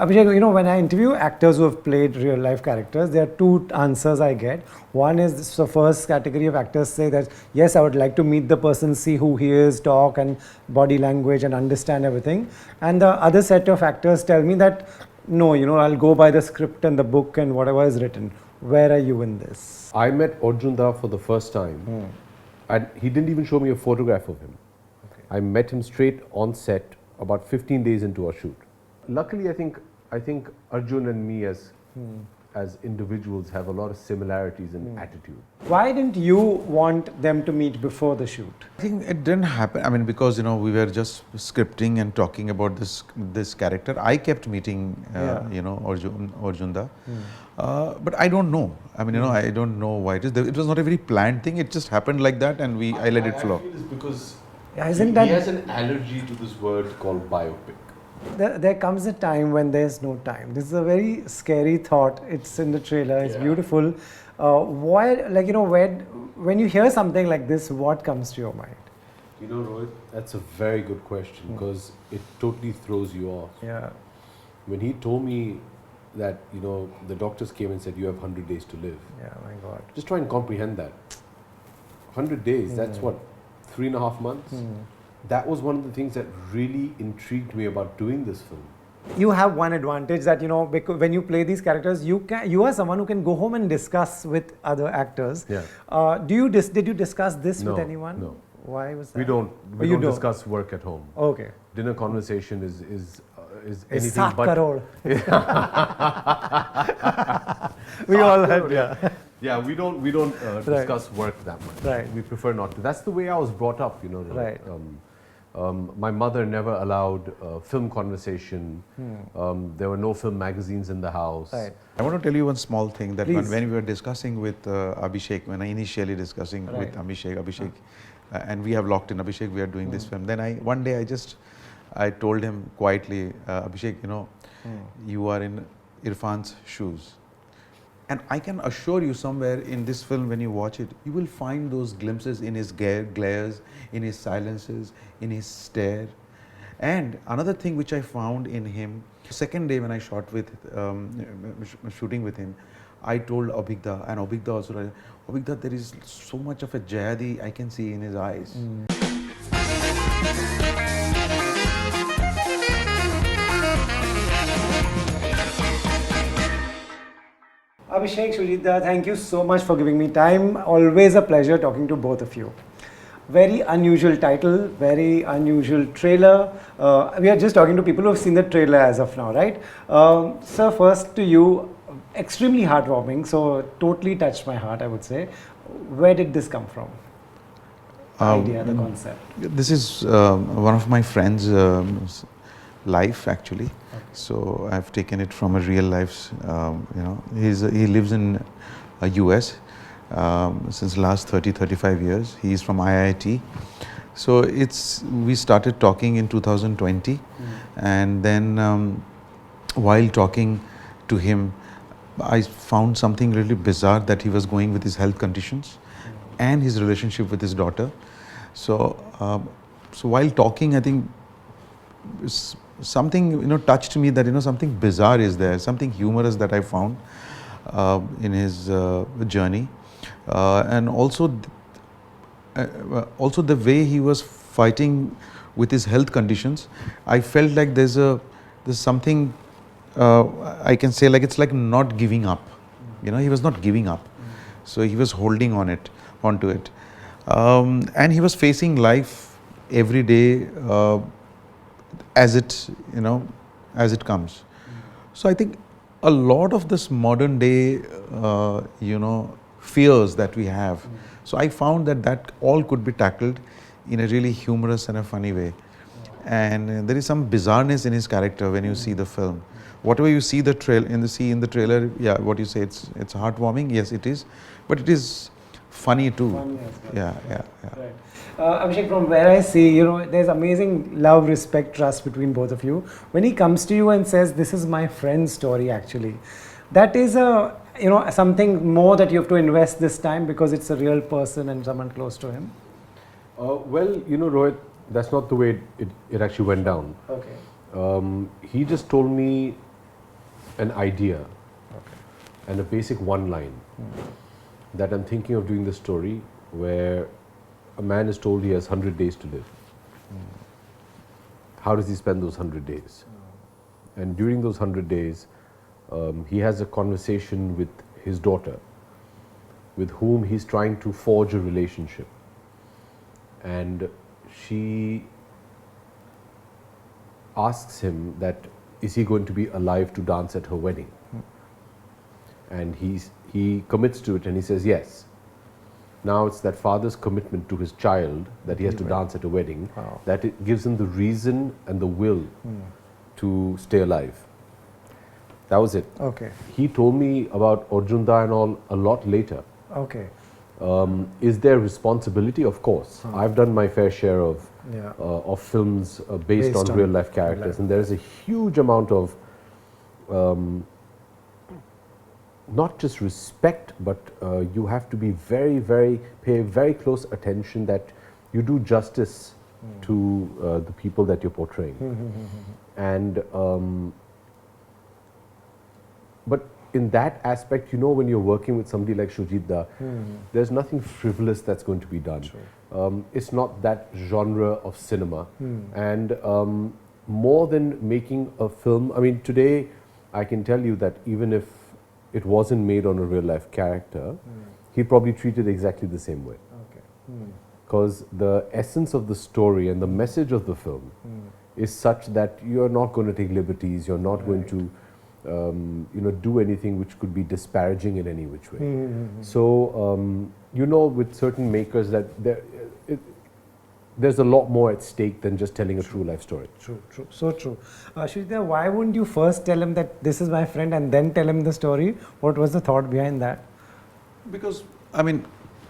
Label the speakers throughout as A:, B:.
A: Abhishek, when I interview actors who have played real life characters, there are two answers I get. One is the first category of actors say that, yes, I would like to meet the person, see who he is, talk and body language and understand everything. And the other set of actors tell me that, no, I'll go by the script and the book and whatever is written. Where are you in this?
B: I met Arjun for the first time and he didn't even show me a photograph of him. Okay. I met him straight on set about 15 days into our shoot. Luckily, I think Arjun and me as individuals have a lot of similarities in attitude.
A: Why didn't you want them to meet before the shoot?
C: I think it didn't happen. I mean, because we were just scripting and talking about this character. I kept meeting Arjun. But I don't know. I mean, I don't know why it is. It was not a very planned thing. It just happened like that, and I let it flow.
B: I feel it's because
A: he
B: has an allergy to this word called biopic.
A: There comes a time when there's no time. This is a very scary thought. It's in the trailer. It's beautiful. When you hear something like this, what comes to your mind?
B: Rohit, that's a very good question because it totally throws you off.
A: Yeah.
B: When he told me that, the doctors came and said, you have 100 days to live.
A: Yeah, my God.
B: Just try and comprehend that. 100 days, that's what, 3.5 months? That was one of the things that really intrigued me about doing this film.
A: You have one advantage that, because when you play these characters, you are someone who can go home and discuss with other actors.
B: Yeah.
A: Did you discuss this with anyone?
B: No.
A: Why was that?
B: We don't discuss work at home.
A: Okay.
B: Dinner conversation is anything
A: 7
B: but...
A: crore. We all had, yeah.
B: Yeah, we don't discuss work that much.
A: Right.
B: We prefer not to. That's the way I was brought up,
A: Right.
B: My mother never allowed film conversation. There were no film magazines in the house.
A: Right.
C: I want to tell you one small thing that
A: Please.
C: when we were discussing with Abhishek, when I initially discussing with Abhishek, and we have locked in Abhishek, we are doing this film. Then one day I told him quietly, Abhishek, you are in Irfan's shoes. And I can assure you somewhere in this film, when you watch it, you will find those glimpses in his glares, in his silences, in his stare. And another thing which I found in him, second day when I shooting with him, I told Abhigda, and Abhigda also, Abhigda, there is so much of a jihadi I can see in his eyes.
A: Abhishek, Shoojit, thank you so much for giving me time. Always a pleasure talking to both of you. Very unusual title, very unusual trailer. We are just talking to people who have seen the trailer as of now, right? Sir, first to you, extremely heartwarming, so totally touched my heart, I would say. Where did this come from? The idea, the concept.
C: This is one of my friends' life, actually. Okay. So I've taken it from a real life. He lives in US since last 35 years. He is from IIT. So we started talking in 2020, and then while talking to him, I found something really bizarre that he was going with his health conditions and his relationship with his daughter. So while talking, I think something touched me that something bizarre is there, something humorous that I found in his journey, and also the way he was fighting with his health conditions. I felt like there's something I can say, like it's like not giving up. He was not giving up, so he was holding onto it, and he was facing life every day as it comes. So I think a lot of this modern day fears that we have, so I found that all could be tackled in a really humorous and a funny way. And there is some bizarreness in his character when you see the film. Whatever you see in the trailer, yeah, what you say, it's heartwarming, yes it is, but it is funny too.
A: Funny as well.
C: Yeah.
A: Right. Abhishek, from where I see, there's amazing love, respect, trust between both of you. When he comes to you and says, this is my friend's story actually, that is something more that you have to invest this time because it's a real person and someone close to him?
B: Well, Rohit, that's not the way it actually went down.
A: Okay.
B: He just told me an idea and a basic one line that I'm thinking of doing the story where a man is told he has 100 days to live. How does he spend those 100 days? And during those 100 days, he has a conversation with his daughter, with whom he's trying to forge a relationship. And she asks him that, is he going to be alive to dance at her wedding? And he commits to it and he says yes. Now it's that father's commitment to his child that he has to dance at a wedding, that it gives him the reason and the will to stay alive. That was it.
A: Okay.
B: He told me about Arjun and all a lot later.
A: Okay.
B: Is there responsibility? Of course. I've done my fair share of films based on real life characters, and there is a huge amount of not just respect, but you have to be pay very close attention that you do justice to the people that you're portraying. And but in that aspect, you know, when you're working with somebody like Shoojit, there's nothing frivolous that's going to be done. It's not that genre of cinema. And more than making a film, I mean, today I can tell you that even if it wasn't made on a real life character, he'd probably treat it exactly the same way. Because the essence of the story and the message of the film is such that you're not going to take liberties, you're not going to do anything which could be disparaging in any which way. So, with certain makers that there's a lot more at stake than just telling a true life story.
A: True. So true. Shoojit, why wouldn't you first tell him that this is my friend and then tell him the story? What was the thought behind that?
C: Because, I mean,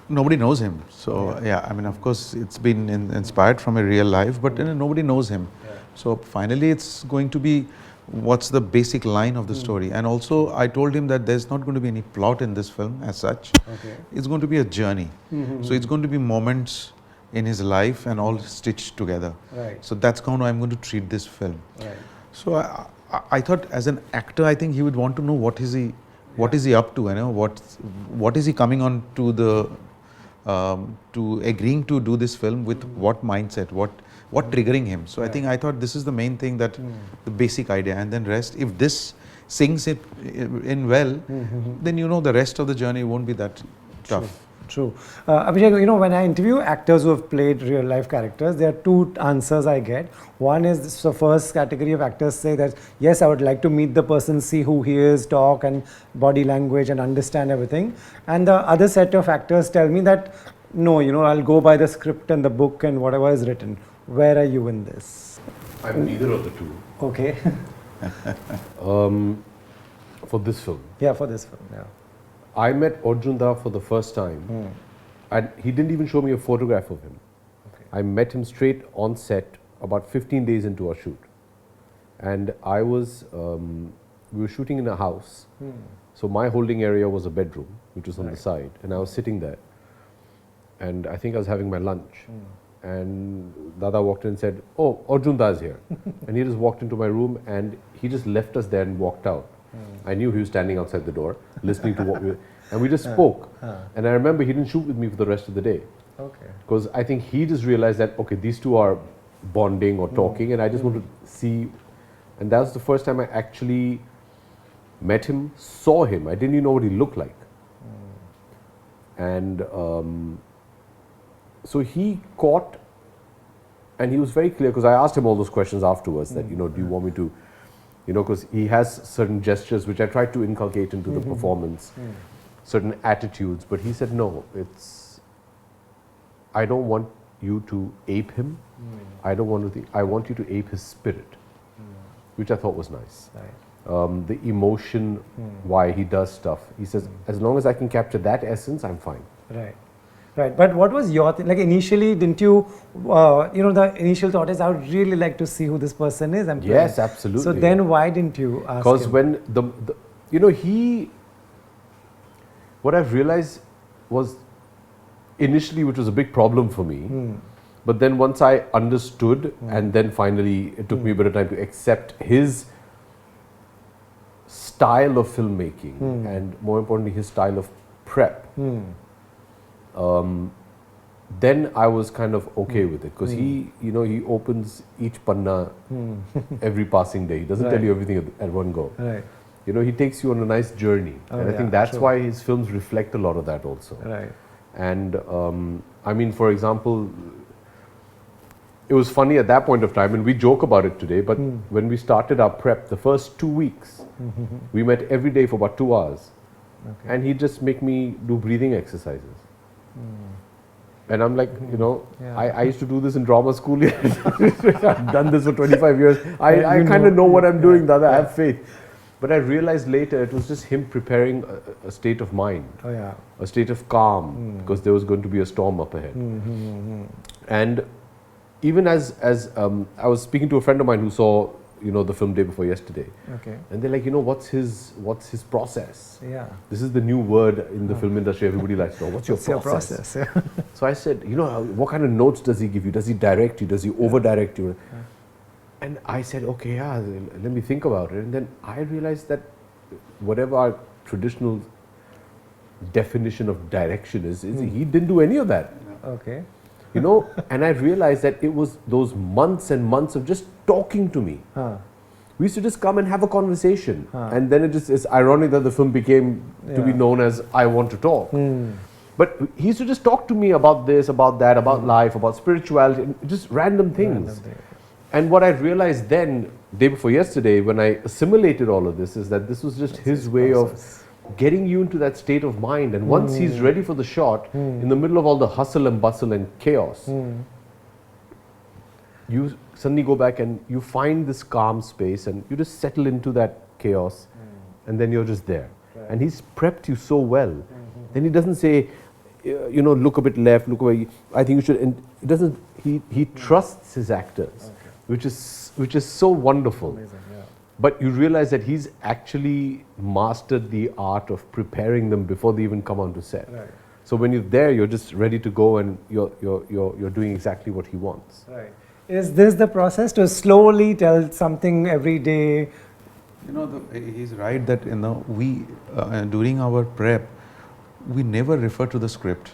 C: nobody knows him. So, I mean, of course, it's been inspired from a real life, but nobody knows him. So, finally, it's going to be what's the basic line of the story. And also, I told him that there's not going to be any plot in this film as such. It's going to be a journey. So, it's going to be moments in his life and all stitched together. So that's how I'm going to treat this film. So I thought, as an actor, I think he would want to know what is he up to, what is he coming on to the to agreeing to do this film with what mindset, what triggering him. So I thought this is the main thing, that the basic idea, and then rest, if this sinks it in well, then the rest of the journey won't be that tough.
A: True. Abhishek, when I interview actors who have played real life characters, there are two answers I get. One is the first category of actors say that, yes, I would like to meet the person, see who he is, talk and body language and understand everything. And the other set of actors tell me that, no, I'll go by the script and the book and whatever is written. Where are you in this?
B: I'm neither of the two.
A: Okay.
B: For this film.
A: Yeah, for this film, yeah.
B: I met Arjun for the first time, and he didn't even show me a photograph of him. I met him straight on set about 15 days into our shoot. And we were shooting in a house, so my holding area was a bedroom, which was on the side, and I was sitting there. And I think I was having my lunch. And Dada walked in and said, "Oh, Arjun is here." And he just walked into my room and he just left us there and walked out. I knew he was standing outside the door, listening to what and we just spoke. And I remember he didn't shoot with me for the rest of the day. Because I think he just realized that, okay, these two are bonding or talking, and I just wanted to see. And that was the first time I actually met him, saw him. I didn't even know what he looked like. And so he caught, and he was very clear, because I asked him all those questions afterwards, that, do you want me to, because he has certain gestures which I tried to inculcate into the performance, certain attitudes, but he said, no, I don't want you to ape him. I want you to ape his spirit, which I thought was nice. The emotion, why he does stuff. He says, as long as I can capture that essence, I'm fine.
A: Right. But what was your thing? Like, initially, didn't you, the initial thought is, I would really like to see who this person is.
B: Yes, absolutely.
A: So then why didn't you ask him?
B: Because when what I've realized was initially, which was a big problem for me, but then once I understood, and then finally it took me a bit of time to accept his style of filmmaking and more importantly his style of prep, then I was kind of okay with it because he opens each panna every passing day. He doesn't tell you everything at one go.
A: Right.
B: He takes you on a nice journey, and I think that's why his films reflect a lot of that also.
A: Right.
B: And I mean, for example, it was funny at that point of time, and we joke about it today, but when we started our prep, the first 2 weeks, we met every day for about 2 hours.
A: Okay.
B: And he'd just make me do breathing exercises. And I'm like, I used to do this in drama school. I've done this for 25 years. I kind of know what I'm doing, Dada. I have faith. But I realized later it was just him preparing a state of mind, a state of calm, because there was going to be a storm up ahead. And even as I was speaking to a friend of mine who saw the film day before yesterday, and they're like, what's his process?
A: Yeah.
B: This is the new word in the film industry. Everybody likes to know what's your process.
A: Yeah.
B: So I said, what kind of notes does he give you? Does he direct you? Does he over direct you? And I said, okay, let me think about it. And then I realized that whatever our traditional definition of direction is he didn't do any of that.
A: Okay.
B: And I realized that it was those months and months of just talking to me. We used to just come and have a conversation. And then it's ironic that the film became to be known as I Want to Talk. But he used to just talk to me about this, about that, about life, about spirituality, just random things. And what I realized then, day before yesterday, when I assimilated all of this, is that this was just his way of getting you into that state of mind. And once he's ready for the shot, in the middle of all the hustle and bustle and chaos, you suddenly go back and you find this calm space and you just settle into that chaos, and then you're just there. And he's prepped you so well. Then he doesn't say, look a bit left, look away. I think you should. And he doesn't. He trusts his actors, which is so wonderful.
A: Amazing, yeah.
B: But you realize that he's actually mastered the art of preparing them before they even come onto set.
A: Right.
B: So when you're there, you're just ready to go, and you're doing exactly what he wants.
A: Right. Is this the process to slowly tell something every day?
C: He's right that we during our prep, we never refer to the script.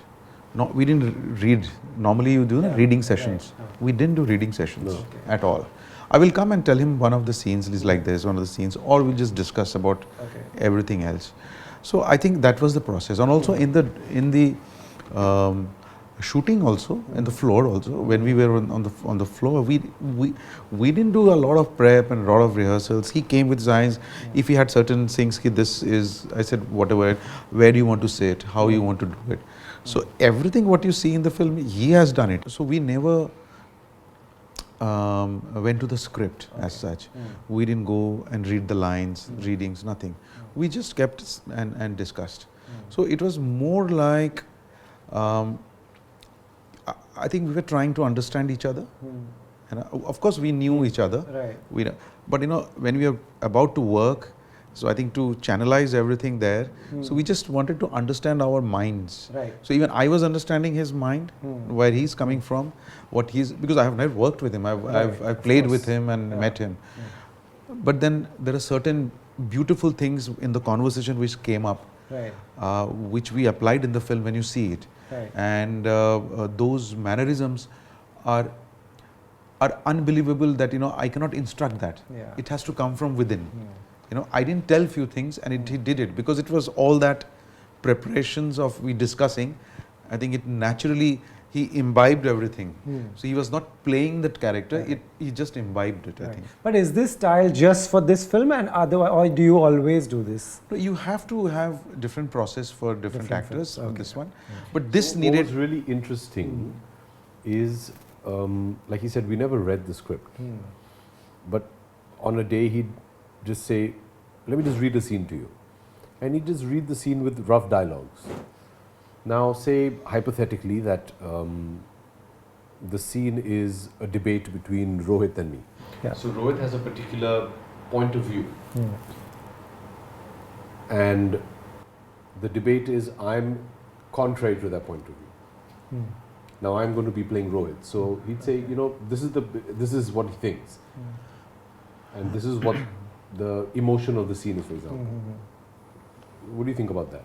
C: No, we didn't read. Normally, you do reading sessions.
A: Right.
C: We didn't do reading sessions at all. I will come and tell him one of the scenes is like this, one of the scenes, or we'll just discuss about everything else. So I think that was the process, and also in the shooting also, in the floor also, when we were on the floor, we didn't do a lot of prep and a lot of rehearsals. He came with signs. If he had certain things, this is, I said, whatever, where do you want to say it, how you want to do it. So everything what you see in the film, he has done it. So we never went to the script as such. We didn't go and read the lines, readings, nothing. We just kept and discussed. So it was more like, I think we were trying to understand each other. And of course we knew each other.
A: Right.
C: But when we are about to work, so I think to channelize everything there, so we just wanted to understand our minds.
A: Right.
C: So even I was understanding his mind, where he's coming from, because I have never worked with him. I've played with him and met him. But then there are certain beautiful things in the conversation which came up, which we applied in the film when you see it.
A: Right.
C: And those mannerisms are unbelievable that I cannot instruct that. It has to come from within. I didn't tell few things, and he did it because it was all that preparations of we discussing. I think it naturally he imbibed everything. So he was not playing that character; he just imbibed it. I think.
A: But is this style just for this film, and or do you always do this?
C: You have to have different process for different actors on this one, but this
B: What
C: needed.
B: was really interesting is, like he said, we never read the script. But on a day he'd just say, let me just read a scene to you. And he'd just read the scene with rough dialogues. Now say hypothetically that the scene is a debate between Rohit and me.
A: Yeah.
B: So Rohit has a particular point of view. And the debate is I'm contrary to that point of view. Now I'm going to be playing Rohit. So he'd say, this is what he thinks. And this is what the emotion of the scene is, for example. What do you think about that?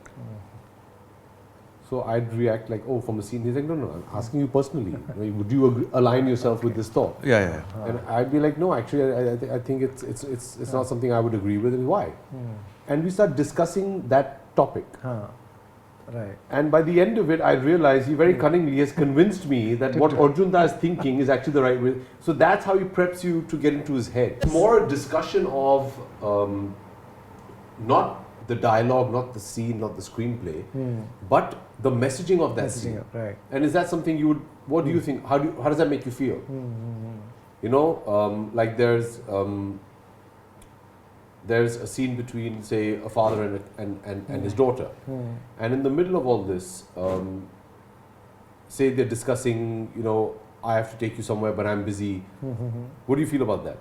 B: So I'd react like, oh, from the scene. He's like, no, no, I'm asking you personally. Would you align yourself with this thought?
C: Yeah.
B: And I'd be like, no, actually, I think it's not something I would agree with. And why? And we start discussing that topic.
A: Right.
B: And by the end of it, I realized he very cunningly has convinced me that what Arjun is thinking is actually the right way. So that's how he preps you to get into his head. It's more a discussion of not the dialogue, not the scene, not the screenplay, but the messaging of that scene.
A: Right.
B: And is that something you would? What do you think? How does that make you feel? You know, like there's a scene between, say, a father and his daughter, and in the middle of all this, say they're discussing, you know, I have to take you somewhere, but I'm busy. What do you feel about that?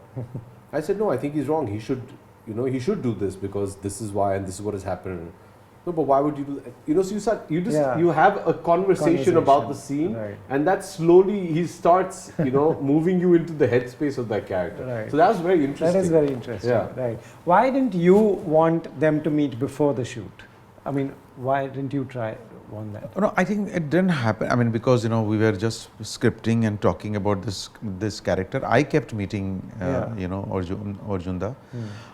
B: I said, no, I think he's wrong. He should, you know, he should do this because this is why and this is what has happened. No, but why would you do that? You know, so you have a conversation about the scene,
A: right.
B: and that slowly he starts, you know, moving you into the headspace of that character.
A: Right.
B: So that was very interesting.
A: That is very interesting.
B: Yeah.
A: Right. Why didn't you want them to meet before the shoot? I mean, why didn't you want that?
C: No, I think it didn't happen. I mean, because you know we were just scripting and talking about this character. I kept meeting, you know, Arjunda,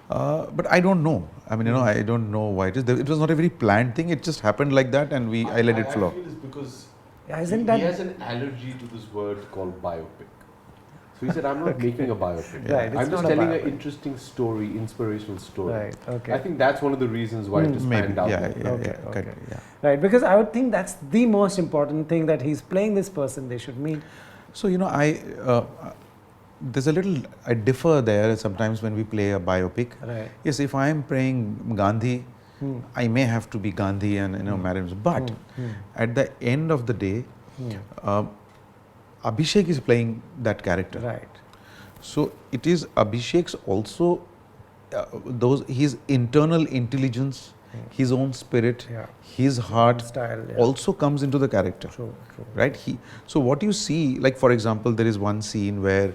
C: but I don't know. I mean, you know, I don't know why it is. It was not a very planned thing. It just happened like that, and I let it flow.
B: I feel it's because
A: Isn't
B: he
A: that
B: has an allergy to this word called biopic. So he said, I'm not making a biopic.
A: Right, it's
B: I'm just
A: not a
B: telling an
A: biopic.
B: interesting story, inspirational story.
A: Right, okay.
B: I think that's one of the reasons why it just panned out.
A: Okay.
C: Yeah.
A: Right, because I would think that's the most important thing, that he's playing this person they should meet.
C: So you know, there's a little, I differ there sometimes when we play a biopic.
A: Right.
C: Yes, if I am playing Gandhi, I may have to be Gandhi and you know marriage. But at the end of the day, Abhishek is playing that character.
A: Right.
C: So it is Abhishek's also his internal intelligence, his own spirit, his heart
A: Style,
C: also comes into the character.
A: True.
C: Right? So what you see, like for example, there is one scene where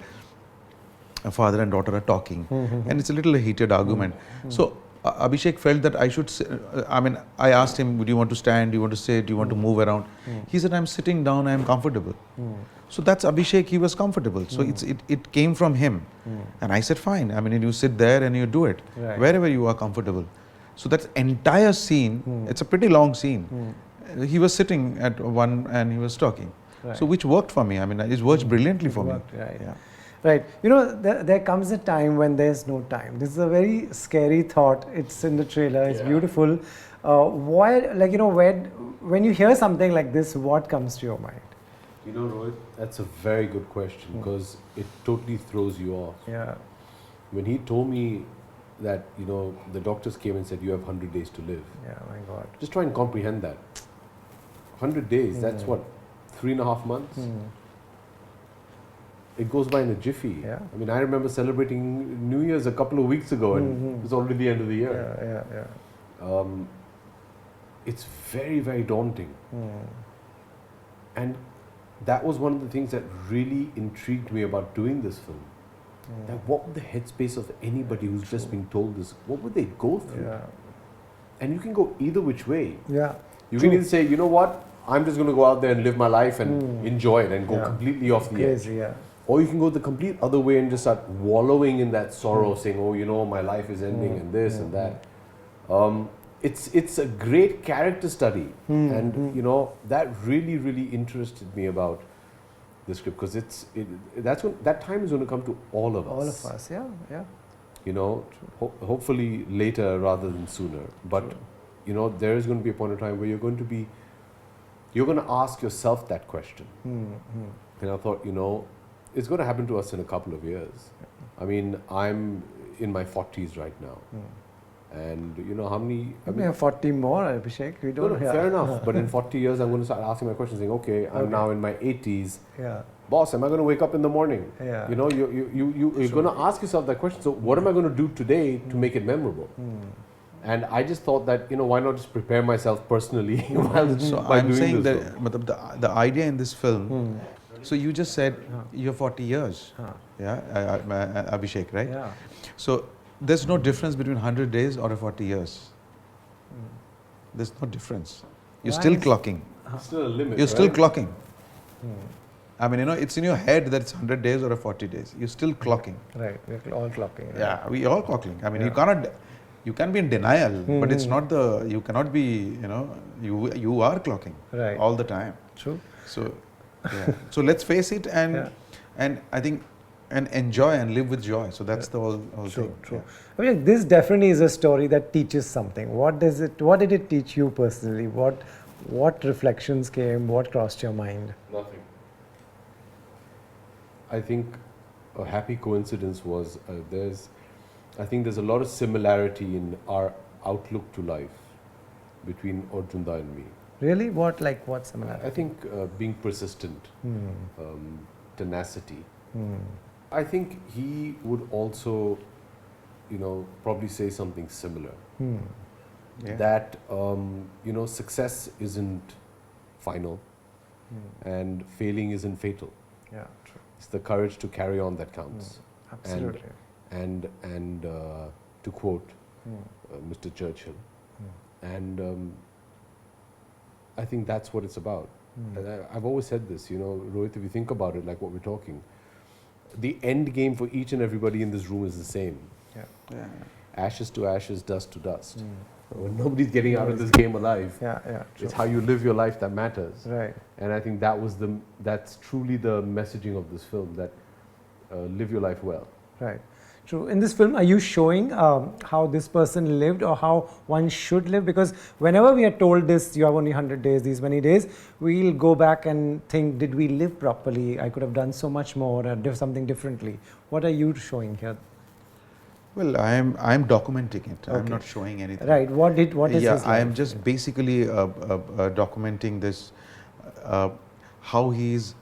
C: a father and daughter are talking, and it's a little heated argument. So Abhishek felt that I should. I asked him, "Would you want to stand? Do you want to sit? Do you want to move around?" He said, "I'm sitting down. I'm comfortable." So that's Abhishek. He was comfortable. So it came from him, and I said, "Fine. I mean, you sit there and you do it wherever you are comfortable." So that entire scene, it's a pretty long scene. He was sitting at one and he was talking.
A: Right.
C: So which worked for me. I mean, it worked brilliantly for me.
A: Right.
C: Yeah.
A: Right. You know, there comes a time when there's no time. This is a very scary thought. It's in the trailer. It's beautiful. Why, like, you know, when you hear something like this, what comes to your mind?
B: You know, Rohit, that's a very good question because it totally throws you off.
A: Yeah.
B: When he told me that, you know, the doctors came and said, you have 100 days to live.
A: Yeah, my God.
B: Just try and comprehend that. 100 days, that's what, 3.5 months? It goes by in a jiffy.
A: Yeah.
B: I mean, I remember celebrating New Year's a couple of weeks ago and it was already the end of the year.
A: Yeah.
B: It's very, very daunting. And that was one of the things that really intrigued me about doing this film. Like, what would the headspace of anybody who's just been told this, what would they go through?
A: Yeah.
B: And you can go either which way.
A: Yeah.
B: You can either say, you know what, I'm just going to go out there and live my life and enjoy it and go completely off the edge.
A: Yeah.
B: Or you can go the complete other way and just start wallowing in that sorrow, saying, oh, you know, my life is ending and this and that. It's a great character study. And, you know, that really, really interested me about the script because that time is going to come to all of us.
A: All of us, yeah.
B: You know, hopefully later rather than sooner. But, you know, there is going to be a point in time where you're going to ask yourself that question. And I thought, you know, it's going to happen to us in a couple of years. I mean, I'm in my 40s right now. And you know how many...
A: We have 40 more, Abhishek. We don't have...
B: Fair enough. But in 40 years, I'm going to start asking my questions, saying, okay, I'm now in my 80s.
A: Yeah.
B: Boss, am I going to wake up in the morning?
A: Yeah.
B: You know, you're going to ask yourself that question. So what am I going to do today to make it memorable? And I just thought that, you know, why not just prepare myself personally while
C: So
B: by
C: I'm
B: doing
C: saying
B: this
C: that the idea in this film, so you just said you're 40 years, Abhishek, right?
A: Yeah.
C: So there's no difference between 100 days or a 40 years. There's no difference. You're
A: Why
C: still
A: is-
C: clocking.
B: It's still a limit.
C: You're still
B: right?
C: clocking. I mean, it's in your head that it's 100 days or a 40 days. You're still clocking.
A: Right, we're all clocking. Right?
C: Yeah, we all clocking. I mean, you
A: Yeah.
C: cannot, you can be in denial, but it's not you cannot be, you are clocking
A: Right.
C: all the time.
A: True.
C: So, yeah. So let's face it and I think, and enjoy and live with joy. So that's the whole
A: True,
C: thing.
A: true.
C: Yeah.
A: I mean, this definitely is a story that teaches something. What did it teach you personally? What reflections came? What crossed your mind?
B: Nothing. I think a happy coincidence was I think there's a lot of similarity in our outlook to life between Arjunda and me.
A: Really? What similar?
B: I think being persistent, tenacity. I think he would also, probably say something similar.
C: Yeah.
B: That, success isn't final and failing isn't fatal.
A: Yeah, true.
B: It's the courage to carry on that counts.
A: Absolutely.
B: And to quote Mr. Churchill, and I think that's what it's about. And I've always said this, Rohit, if you think about it, like what we're talking, the end game for each and everybody in this room is the same.
A: Yeah.
C: Yeah.
B: Ashes to ashes, dust to dust. When nobody's getting out of this game alive,
A: Yeah, yeah. True.
B: it's how you live your life that matters.
A: Right.
B: And I think that's truly the messaging of this film, that live your life well.
A: Right. True. In this film, are you showing how this person lived or how one should live? Because whenever we are told this, you have only 100 days, these many days, we'll go back and think, did we live properly? I could have done so much more or did something differently. What are you showing here?
C: Well, I'm documenting it. I'm
A: Okay.
C: not showing anything.
A: Right. What is
C: Yeah,
A: his
C: I am
A: life?
C: just basically documenting this, how he's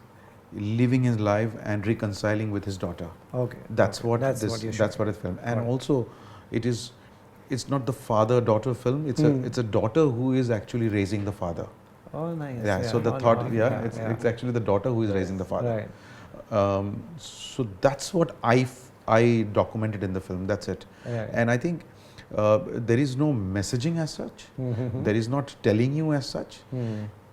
C: living his life and reconciling with his daughter.
A: Okay.
C: That's
A: okay.
C: what
A: That's
C: this.
A: what you're
C: That's
A: showing.
C: what it's filmed. And
A: Right.
C: also, it's not the father-daughter film. It's a daughter who is actually raising the father.
A: Oh, nice.
C: Yeah. So the
A: Oh,
C: thought,
A: no.
C: it's actually the daughter who is raising the father.
A: Right.
C: So that's what I documented in the film. That's it.
A: Right.
C: And I think there is no messaging as such. There is not telling you as such.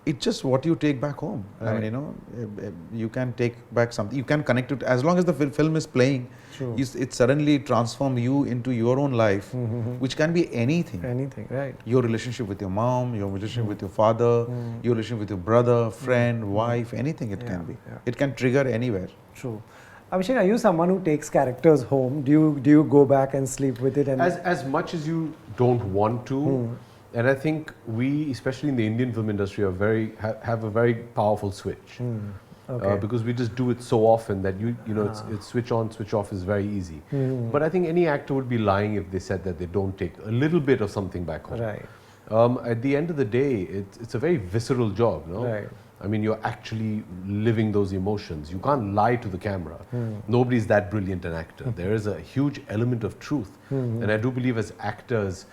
C: It's just what you take back home. I
A: Right.
C: mean, you can take back something. You can connect it as long as the film is playing.
A: True.
C: It suddenly transforms you into your own life, which can be anything.
A: Anything. Right.
C: Your relationship with your mom, your relationship with your father, your relationship with your brother, friend, wife, anything it can be.
A: yeah.
C: It can trigger anywhere.
A: True. Abhishek, are you someone who takes characters home? Do you go back and sleep with it? And
B: As much as you don't want to, and I think we, especially in the Indian film industry, have a very powerful switch.
A: Okay.
B: Because we just do it so often that it's switch on, switch off is very easy. But I think any actor would be lying if they said that they don't take a little bit of something back home.
A: Right.
B: At the end of the day, it's a very visceral job, no?
A: Right.
B: I mean, you're actually living those emotions. You can't lie to the camera. Nobody's that brilliant an actor. There is a huge element of truth. And I do believe as actors,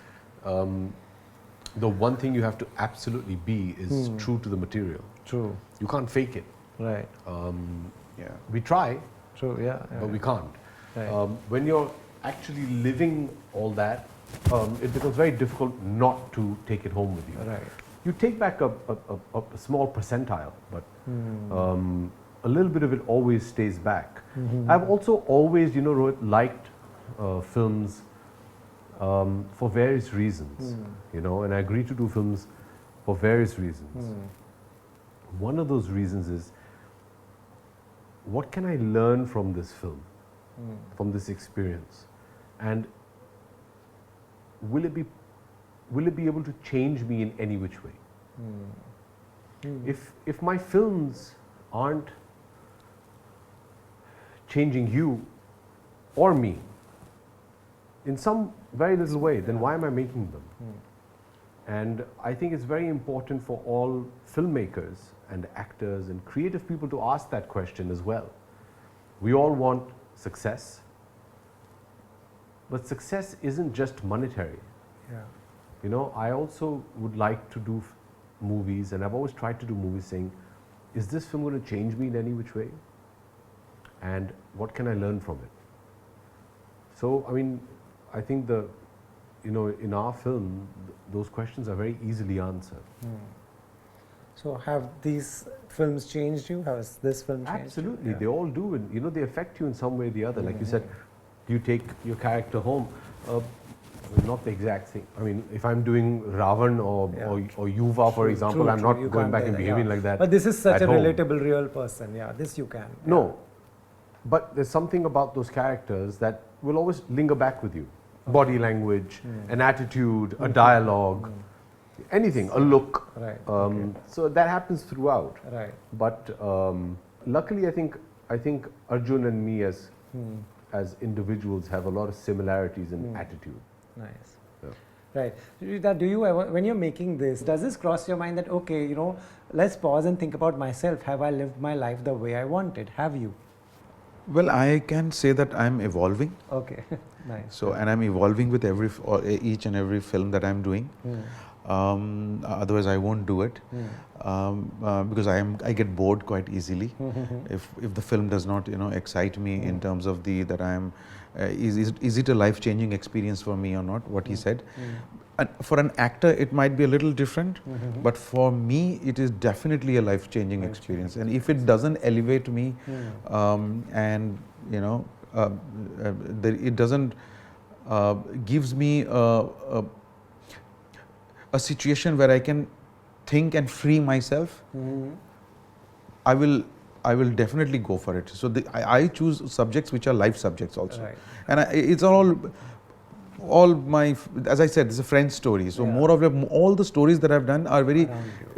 B: the one thing you have to absolutely be is true to the material.
A: True.
B: You can't fake it.
A: Right.
C: Yeah.
B: We try,
A: True. Yeah.
B: but we can't.
A: Right.
B: When you're actually living all that, it becomes very difficult not to take it home with you.
A: Right.
B: You take back a small percentile, but a little bit of it always stays back. I've also always, Rohit, liked films for various reasons, and I agree to do films for various reasons. One of those reasons is, what can I learn from this film, from this experience? And will it be able to change me in any which way? If my films aren't changing you or me in some very little way, then why am I making them? And I think it's very important for all filmmakers and actors and creative people to ask that question as well. We all want success, but success isn't just monetary.
A: Yeah.
B: I also would like to do movies, and I've always tried to do movies saying, is this film going to change me in any which way? And what can I learn from it? So, I mean, I think in our film, those questions are very easily answered.
A: So have these films changed you? Has this film changed
B: Absolutely,
A: you? Yeah.
B: they all do, and they affect you in some way or the other. Like you said, you take your character home. Not the exact thing. I mean, if I'm doing Ravan or Yuva, for example, I'm not
A: You
B: going
A: can't
B: back
A: do
B: and
A: that,
B: behaving like that.
A: But this is such
B: at
A: a
B: home.
A: relatable, real person. Yeah, this you can.
B: No, but there's something about those characters that will always linger back with you. Body language, an attitude, a dialogue, anything, a look.
A: Right.
B: So that happens throughout.
A: Right.
B: But luckily, I think Arjun and me as individuals have a lot of similarities in attitude.
A: Nice.
B: Yeah.
A: Right. Shoojit, do you ever, when you're making this, does this cross your mind that, okay, let's pause and think about myself. Have I lived my life the way I wanted? Have you?
C: Well, I can say that I'm evolving.
A: Okay. Nice.
C: So, and I'm evolving with each and every film that I'm doing. Otherwise, I won't do it because I get bored quite easily if the film does not excite me in terms of that I am is it a life-changing experience for me or not? What he said. And for an actor, it might be a little different, but for me, it is definitely a life-changing experience. And if it doesn't elevate me, and it doesn't gives me a situation where I can think and free myself, I will definitely go for it. So I choose subjects which are life subjects also,
A: Right.
C: and it's all my, as I said, it's a French story. So more of all the stories that I've done are very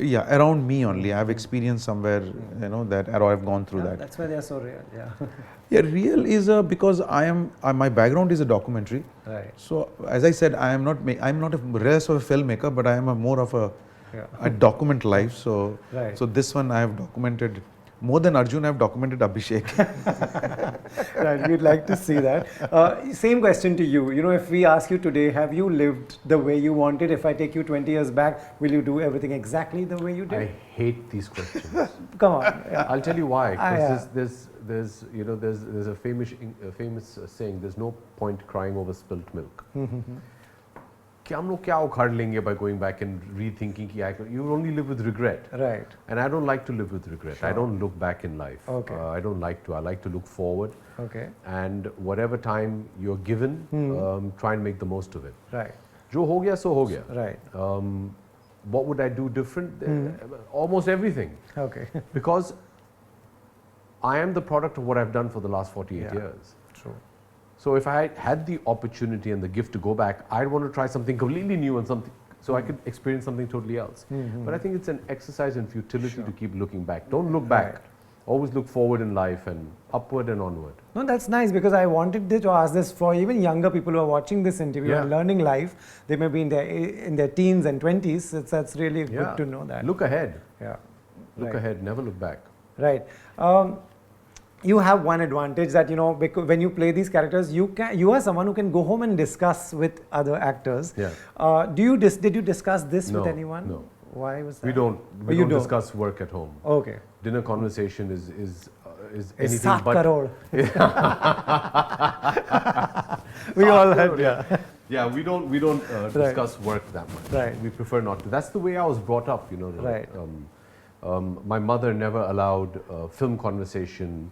C: around me only. I've experienced somewhere that, or I've gone through that.
A: That's why they are so real. Yeah.
C: Yeah, real is because my background is a documentary.
A: Right.
C: So as I said, I'm not a rest of a filmmaker, but I am more of a document life. So
A: Right.
C: so this one I have documented more than Arjun. I've documented Abhishek.
A: Right, we'd like to see that. Same question to you. If we ask you today, have you lived the way you wanted? If I take you 20 years back, will you do everything exactly the way you did?
B: I hate these questions.
A: Come on. Yeah.
B: I'll tell you why.
A: Yeah.
B: Because there's a famous saying. There's no point crying over spilt milk. कि हम लोग क्या उखाड़ लेंगे by going back and rethinking कि you will only live with regret.
A: Right.
B: And I don't like to live with regret.
A: Sure.
B: I don't look back in life.
A: Okay.
B: I don't like to. I like to look forward.
A: Okay.
B: And whatever time you're given, try and make the most of it.
A: Right.
B: जो हो गया सो हो गया.
A: Right.
B: What would I do different? Almost everything.
A: Okay.
B: Because I am the product of what I've done for the last 48 years.
A: True.
B: So if I had the opportunity and the gift to go back, I'd want to try something completely new and something, so I could experience something totally else. But I think it's an exercise in futility to keep looking back. Don't look back.
A: Right.
B: Always look forward in life and upward and onward.
A: No, that's nice because I wanted to ask this for even younger people who are watching this interview and learning life. They may be in their teens and 20s. That's really good to know that.
B: Look ahead.
A: Yeah.
B: Look ahead. Never look back.
A: Right. You have one advantage that because when you play these characters, you are someone who can go home and discuss with other actors.
B: Yeah.
A: Did you discuss this with
B: No,
A: anyone?
B: no.
A: Why was that?
B: We don't. We don't discuss work at home.
A: Okay.
B: Dinner conversation is
A: It's
B: anything
A: 7
B: but.
A: crore. We all had.
B: Yeah, we don't discuss work that much.
A: Right.
B: We prefer not to. That's the way I was brought up,
A: Right.
B: My mother never allowed film conversation.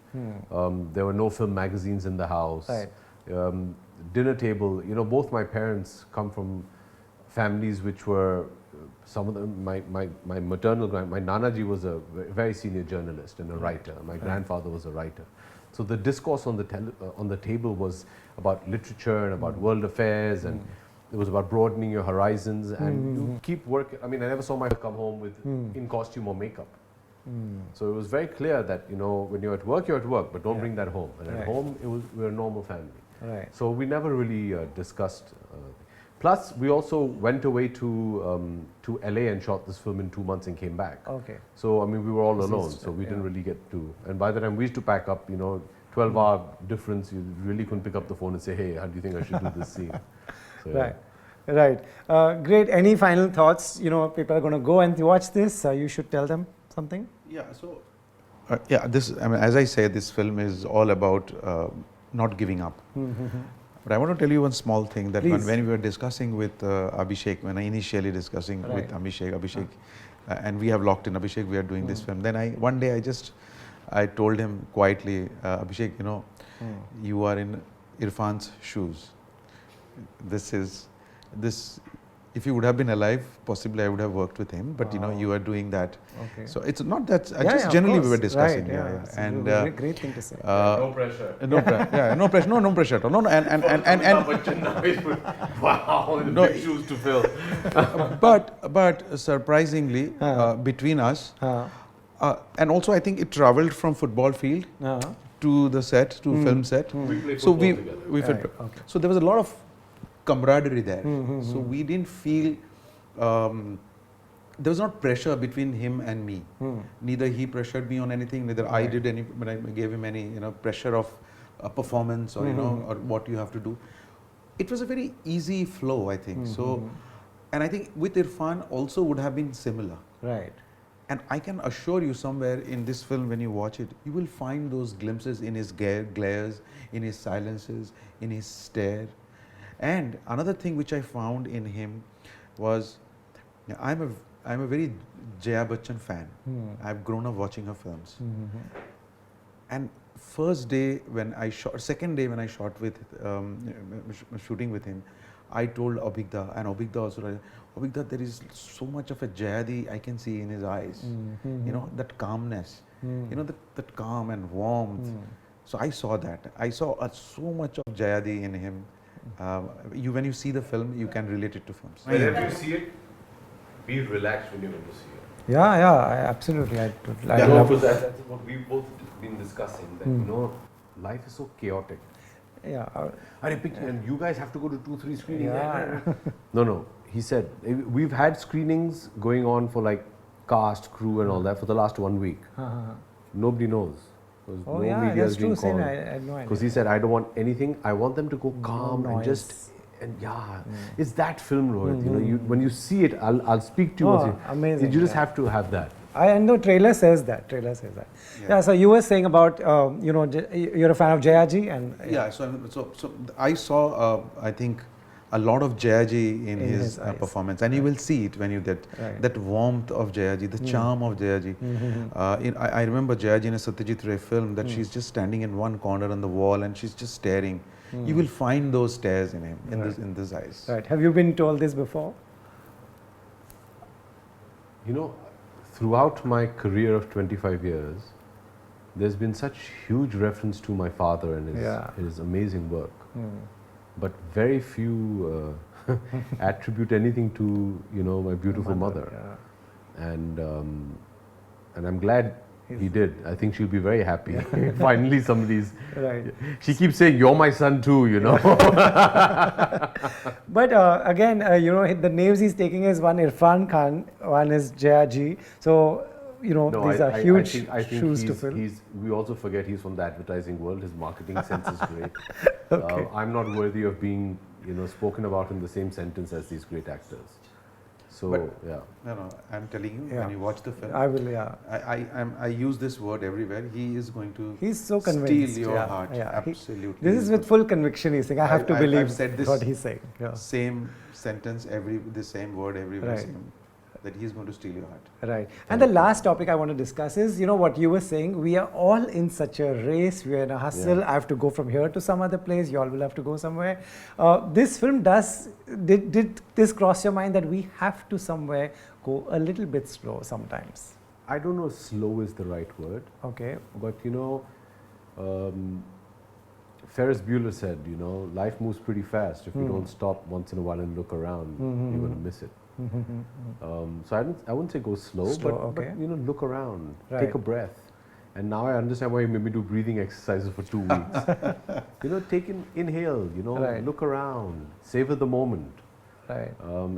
B: There were no film magazines in the house.
A: Right.
B: Dinner table. Both my parents come from families which were some of them. My maternal my Nanaji was a very senior journalist and a writer. My grandfather was a writer. So the discourse on the table was about literature and about world affairs, and it was about broadening your horizons, and you keep working. I mean, I never saw my come home with in costume or makeup. So it was very clear that when you're at work, but don't bring that home. And at home, we're a normal family.
A: Right.
B: So we never really discussed. Plus, we also went away to LA and shot this film in 2 months and came back.
A: Okay.
B: So I mean, we were all alone, so we didn't really get to. And by the time we used to pack up, 12-hour difference, you really couldn't pick up the phone and say, "Hey, how do you think I should do this scene?" So,
A: Right. Right. Great. Any final thoughts? People are going to go and watch this. You should tell them something.
C: Yeah. So this. I mean, as I say, this film is all about not giving up. But I want to tell you one small thing that
A: Please.
C: when we were discussing with Abhishek, when I initially discussing with Abhishek, and we have locked in Abhishek, we are doing this film. Then one day I told him quietly, Abhishek, you know, you are in Irfan's shoes. If he would have been alive, possibly I would have worked with him. But you know, you are doing that.
A: Okay.
C: So it's not that.
A: Yeah,
C: just
A: of
C: generally
A: course.
C: we were discussing.
A: Right,
C: Yeah.
A: And great thing to say.
B: No pressure.
C: No pressure. No pressure at all. No, and
B: Wow,
C: No,
B: big shoes to fill.
C: but surprisingly, between us, and also I think it travelled from football field to the set, to film set.
B: We play
C: So
B: football together.
C: fit. So there was a lot of camaraderie there. So we didn't feel there was not pressure between him and me. Neither he pressured me on anything, neither I did any. When I gave him any pressure of a performance or or what you have to do. It was a very easy flow, I think. So, and I think with Irfan also would have been similar.
A: Right.
C: And I can assure you, somewhere in this film, when you watch it, you will find those glimpses in his glares, in his silences, in his stare. And another thing which I found in him was, I'm a very Jaya Bachchan fan. I've grown up watching her films. And first day when I shot, second day when I shot with, shooting with him, I told Abhigda, and Abhigda also, Abhigda, there is so much of a Jayadi I can see in his eyes. You know, that calmness, you know, that calm and warmth. So I saw that. I saw so much of Jayadi in him. When you see the film, you can relate it to films.
B: Whenever you see it, be relaxed when you're going to see it.
A: Absolutely. I
B: No,
A: love
B: because that's what we've both been discussing, that you know, life is so chaotic.
A: Yeah.
B: And you guys have to go to 2-3 screenings.
A: Yeah.
B: No. He said, we've had screenings going on for like cast, crew and all that for the last 1 week. Nobody knows. No media
A: that's
B: has been
A: true.
B: called.
A: I had no idea.
B: Because he said, I don't want anything. I want them to go calm and just... And it's that film, Rohit. You know, when you see it, I'll speak to you.
A: Amazing.
B: You just have to have that.
A: I know trailer says that. Yeah. So you were saying about you're a fan of Jayaji and
C: So I saw I think a lot of Jayaji in his performance, and you will see it when you get that warmth of Jayaji, the charm of Jayaji. I remember Jayaji in a Satyajit Ray film that she's just standing in one corner on the wall and she's just staring. You will find those stares in him, in these eyes.
A: Right. Have you been told this before?
B: You know, throughout my career of 25 years, there's been such huge reference to my father and his amazing work. But very few attribute anything to, you know, my beautiful mother. And I'm glad he did. I think she'll be very happy. Finally somebody's...
A: Right.
B: She keeps saying, you're my son too, you know.
A: But again, you know, the names he's taking is one Irfan Khan, one is Jayaji. So, you know, these are huge shoes to fill.
B: We also forget he's from the advertising world. His marketing sense is great. I'm not worthy of being, you know, spoken about in the same sentence as these great actors. So,
C: No, I'm telling you, when you watch the film,
A: I will,
C: I use this word everywhere. He is going to
A: he's so convinced.
C: steal your heart. Absolutely.
A: This is with full conviction he's saying. I have to believe
C: I've said this
A: what he's saying.
C: Same sentence, the same word everywhere. That he's going to steal your heart.
A: Right. And the last topic I want to discuss is, you know, what you were saying, we are all in such a race, we are in a hustle, I have to go from here to some other place, you all will have to go somewhere. This film did this cross your mind that we have to somewhere go a little bit slow sometimes?
B: I don't know if slow is the right word.
A: Okay.
B: But, you know, Ferris Bueller said, you know, life moves pretty fast. If you don't stop once in a while and look around, you're going to miss it. So I wouldn't say go slow, but you know, look around, take a breath. And now I understand why you made me do breathing exercises for 2 weeks. You know, inhale, you know, look around, savor the moment.
A: Right.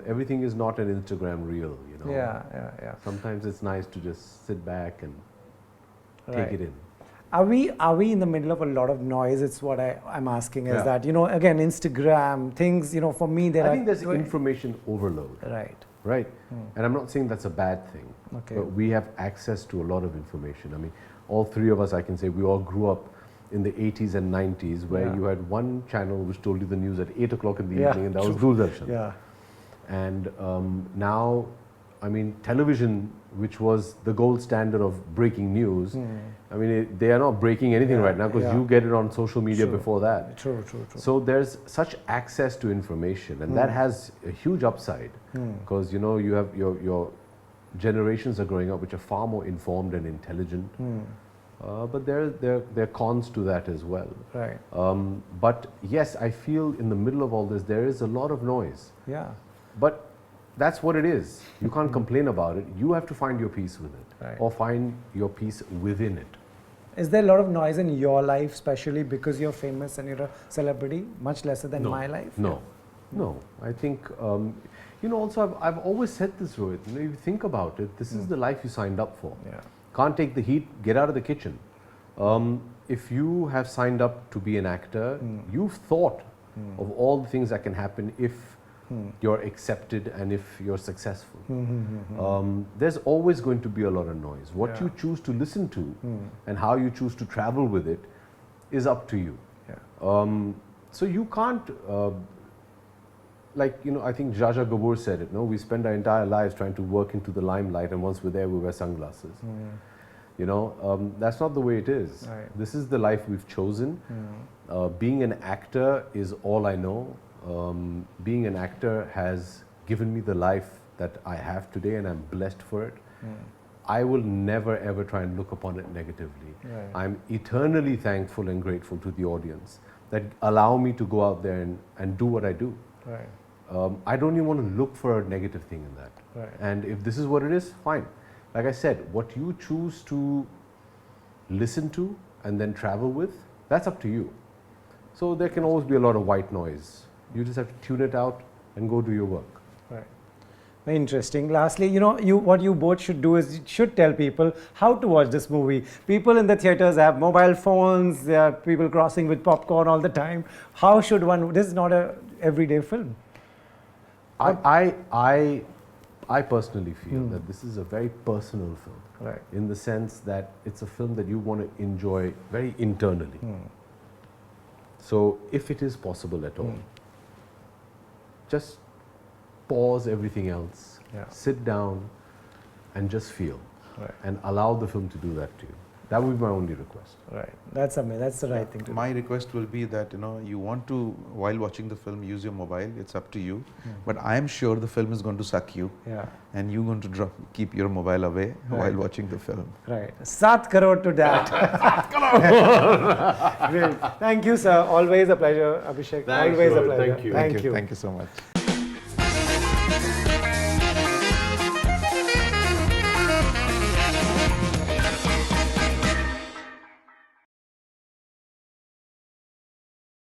B: Everything is not an Instagram reel, you know.
A: Yeah.
B: Sometimes it's nice to just sit back and take it in.
A: Are we in the middle of a lot of noise? It's what I'm asking is that, you know, again, Instagram, things, you know, for me, I
B: think there's information overload. Right. And I'm not saying that's a bad thing.
A: Okay.
B: But we have access to a lot of information. I mean, all three of us, I can say, we all grew up in the 80s and 90s, where
A: Yeah.
B: you had one channel which told you the news at 8 o'clock in the
A: Yeah,
B: evening, and that was
A: true.
B: Doordarshan.
A: Yeah.
B: And now, I mean, television, which was the gold standard of breaking news, I mean, they are not breaking anything
A: Yeah,
B: right now because
A: yeah.
B: you get it on social media
A: True.
B: before that.
A: True.
B: So there's such access to information, and that has a huge upside because you know you have your generations are growing up which are far more informed and intelligent. But there are cons to that as well.
A: Right.
B: But yes, I feel in the middle of all this there is a lot of noise.
A: Yeah.
B: But that's what it is. You can't complain about it. You have to find your peace with it,
A: Right.
B: or find your peace within it.
A: Is there a lot of noise in your life, especially because you're famous and you're a celebrity, much lesser than
B: No.
A: my life?
B: No. I think, you know, also I've always said this, Rohit. You know, if you think about it, this is the life you signed up for.
A: Yeah.
B: Can't take the heat, get out of the kitchen. If you have signed up to be an actor, you've thought of all the things that can happen if you're accepted and if you're successful. There's always going to be a lot of noise. What
A: Yeah.
B: you choose to listen to and how you choose to travel with it is up to you.
A: Yeah.
B: So you can't, like, you know, I think Jaja Gabor said it, no? We spend our entire lives trying to work into the limelight, and once we're there, we wear sunglasses. You know, that's not the way it is.
A: Right.
B: This is the life we've chosen. Being an actor is all I know. Being an actor has given me the life that I have today, and I'm blessed for it. I will never ever try and look upon it negatively.
A: Right.
B: I'm eternally thankful and grateful to the audience that allow me to go out there and do what I do.
A: Right.
B: I don't even want to look for a negative thing in that.
A: Right.
B: And if this is what it is, fine. Like I said, what you choose to listen to and then travel with, that's up to you. So there can always be a lot of white noise. You just have to tune it out and go do your work.
A: Right. Very interesting. Lastly, you know, what you both should do is you should tell people how to watch this movie. People in the theaters have mobile phones. There are people crossing with popcorn all the time. How should one? This is not a everyday film.
B: I personally feel that this is a very personal film.
A: Right.
B: In the sense that it's a film that you want to enjoy very internally. So if it is possible at all, just pause everything else,
A: Yeah.
B: sit down and just feel,
A: Right.
B: and allow the film to do that to you. That would be my only request.
A: Right. That's amazing. That's the right thing to do.
C: My request will be that, you know, you want to, while watching the film, use your mobile. It's up to you. But I am sure the film is going to suck you,
A: Yeah.
C: and you're going to keep your mobile away while
A: Right.
C: watching the film.
A: Right. 7 crore to that. Great. Thank you, sir. Always a pleasure, Abhishek.
B: Thanks,
A: Always a
B: Rohit.
A: pleasure.
B: Thank you.
A: Thank you.
C: Thank you so much.